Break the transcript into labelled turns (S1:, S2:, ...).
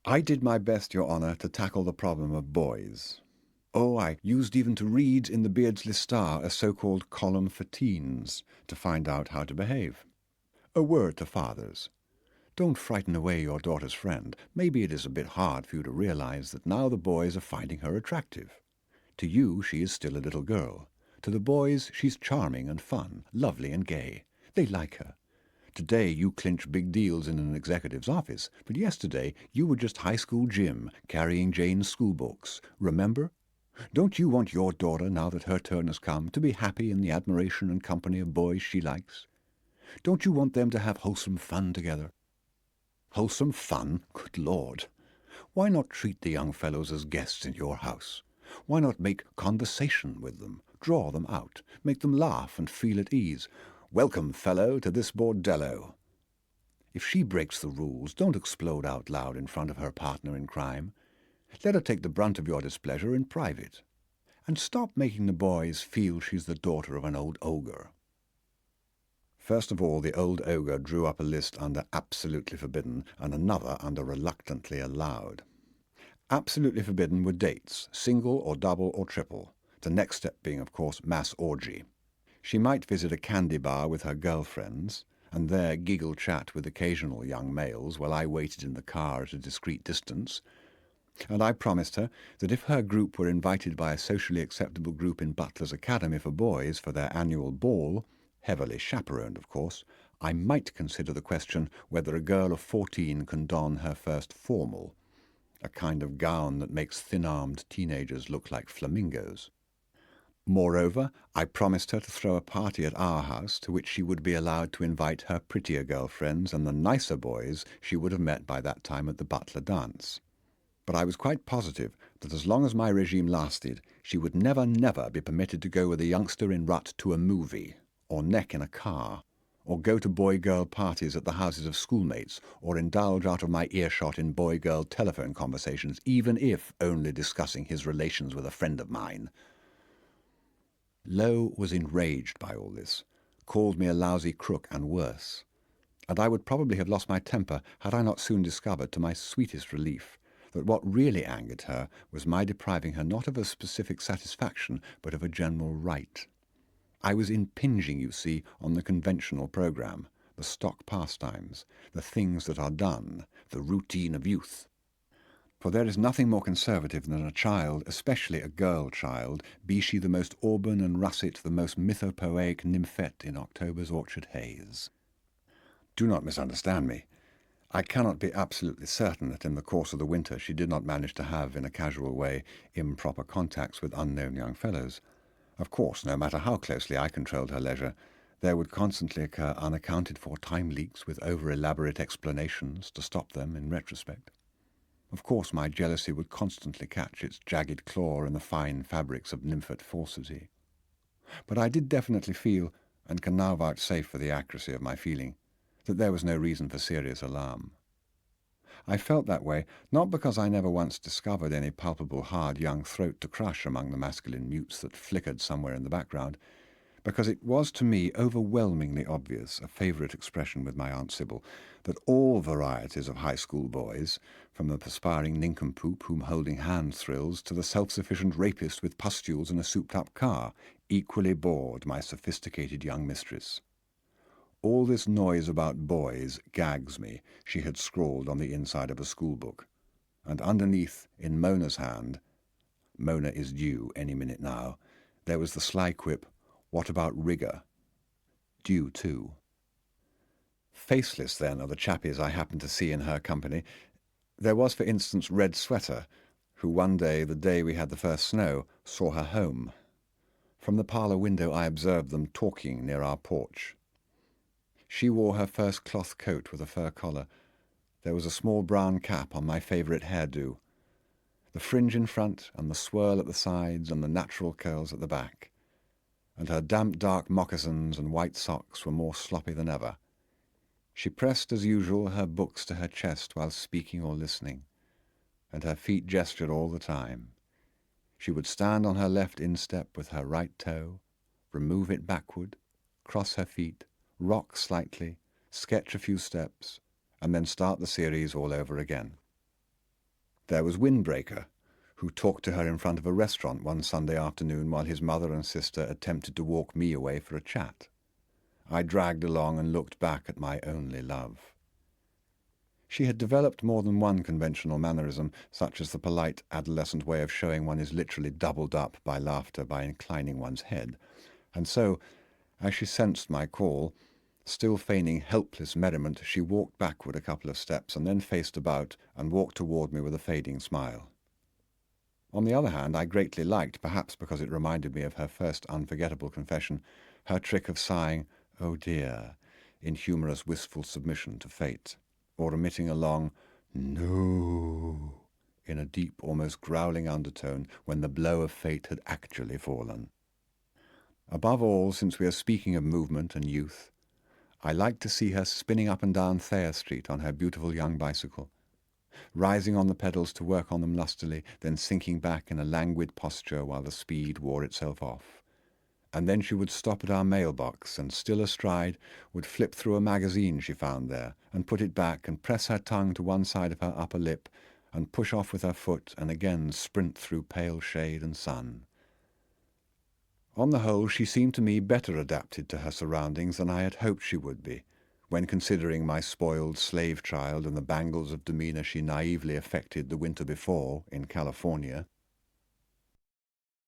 S1: I did my best, Your Honour, to tackle the problem of boys. Oh, I used even to read in the Beardsley Star a so-called column for teens to find out how to behave. A word to fathers. Don't frighten away your daughter's friend. Maybe it is a bit hard for you to realize that now the boys are finding her attractive. To you, she is still a little girl. To the boys, she's charming and fun, lovely and gay. They like her. Today you clinch big deals in an executive's office, but yesterday you were just high school Jim carrying Jane's school books. Remember? Don't you want your daughter, now that her turn has come, to be happy in the admiration and company of boys she likes? Don't you want them to have wholesome fun together? Wholesome fun? Good Lord! Why not treat the young fellows as guests in your house? Why not make conversation with them, draw them out, make them laugh and feel at ease? Welcome, fellow, to this bordello. If she breaks the rules, don't explode out loud in front of her partner in crime. Let her take the brunt of your displeasure in private. And stop making the boys feel she's the daughter of an old ogre. First of all, the old ogre drew up a list under absolutely forbidden and another under reluctantly allowed. Absolutely forbidden were dates, single or double or triple, the next step being, of course, mass orgy. She might visit a candy bar with her girlfriends, and there giggle chat with occasional young males while I waited in the car at a discreet distance, and I promised her that if her group were invited by a socially acceptable group in Butler's Academy for boys for their annual ball, heavily chaperoned, of course, I might consider the question whether a girl of 14 can don her first formal, a kind of gown that makes thin-armed teenagers look like flamingos. Moreover, I promised her to throw a party at our house to which she would be allowed to invite her prettier girlfriends and the nicer boys she would have met by that time at the Butler dance. But I was quite positive that as long as my regime lasted, she would never be permitted to go with a youngster in rut to a movie, or neck in a car, or go to boy-girl parties at the houses of schoolmates, or indulge out of my earshot in boy-girl telephone conversations, even if only discussing his relations with a friend of mine. Lowe was enraged by all this, called me a lousy crook and worse, and I would probably have lost my temper had I not soon discovered, to my sweetest relief, that what really angered her was my depriving her not of a specific satisfaction, but of a general right. I was impinging, you see, on the conventional programme, the stock pastimes, the things that are done, the routine of youth. For there is nothing more conservative than a child, especially a girl child, be she the most auburn and russet, the most mythopoeic nymphette in October's orchard haze. Do not misunderstand me. I cannot be absolutely certain that in the course of the winter she did not manage to have, in a casual way, improper contacts with unknown young fellows. Of course, no matter how closely I controlled her leisure, there would constantly occur unaccounted-for time leaks with over-elaborate explanations to stop them in retrospect. Of course, my jealousy would constantly catch its jagged claw in the fine fabrics of nymphette falsity. But I did definitely feel, and can now vouchsafe for the accuracy of my feeling, that there was no reason for serious alarm. I felt that way, not because I never once discovered any palpable hard young throat to crush among the masculine mutes that flickered somewhere in the background, because it was to me overwhelmingly obvious, a favourite expression with my Aunt Sybil, that all varieties of high school boys, from the perspiring nincompoop whom holding hand thrills to the self-sufficient rapist with pustules in a souped-up car, equally bored my sophisticated young mistress. All this noise about boys gags me, she had scrawled on the inside of a schoolbook, and underneath, in Mona's hand, Mona is due any minute now, there was the sly quip, "What about Rigger?" Due too. Faceless, then, are the chappies I happened to see in her company. There was, for instance, Red Sweater, who one day, the day we had the first snow, saw her home. From the parlour window I observed them talking near our porch. She wore her first cloth coat with a fur collar. There was a small brown cap on my favourite hairdo. The fringe in front, and the swirl at the sides, and the natural curls at the back. And her damp dark moccasins and white socks were more sloppy than ever. She pressed, as usual, her books to her chest while speaking or listening, and her feet gestured all the time. She would stand on her left instep with her right toe, remove it backward, cross her feet, rock slightly, sketch a few steps, and then start the series all over again. There was Windbreaker, who talked to her in front of a restaurant one Sunday afternoon while his mother and sister attempted to walk me away for a chat. I dragged along and looked back at my only love. She had developed more than one conventional mannerism, such as the polite adolescent way of showing one is literally doubled up by laughter by inclining one's head, and so, as she sensed my call, still feigning helpless merriment, she walked backward a couple of steps and then faced about and walked toward me with a fading smile. On the other hand, I greatly liked, perhaps because it reminded me of her first unforgettable confession, her trick of sighing, "Oh dear," in humorous wistful submission to fate, or emitting a long "no" in a deep, almost growling undertone when the blow of fate had actually fallen. Above all, since we are speaking of movement and youth, I liked to see her spinning up and down Thayer Street on her beautiful young bicycle, rising on the pedals to work on them lustily, then sinking back in a languid posture while the speed wore itself off. And then she would stop at our mailbox and, still astride, would flip through a magazine she found there, and put it back and press her tongue to one side of her upper lip, and push off with her foot and again sprint through pale shade and sun. On the whole, she seemed to me better adapted to her surroundings than I had hoped she would be, when considering my spoiled slave child and the bangles of demeanour she naively affected the winter before in California.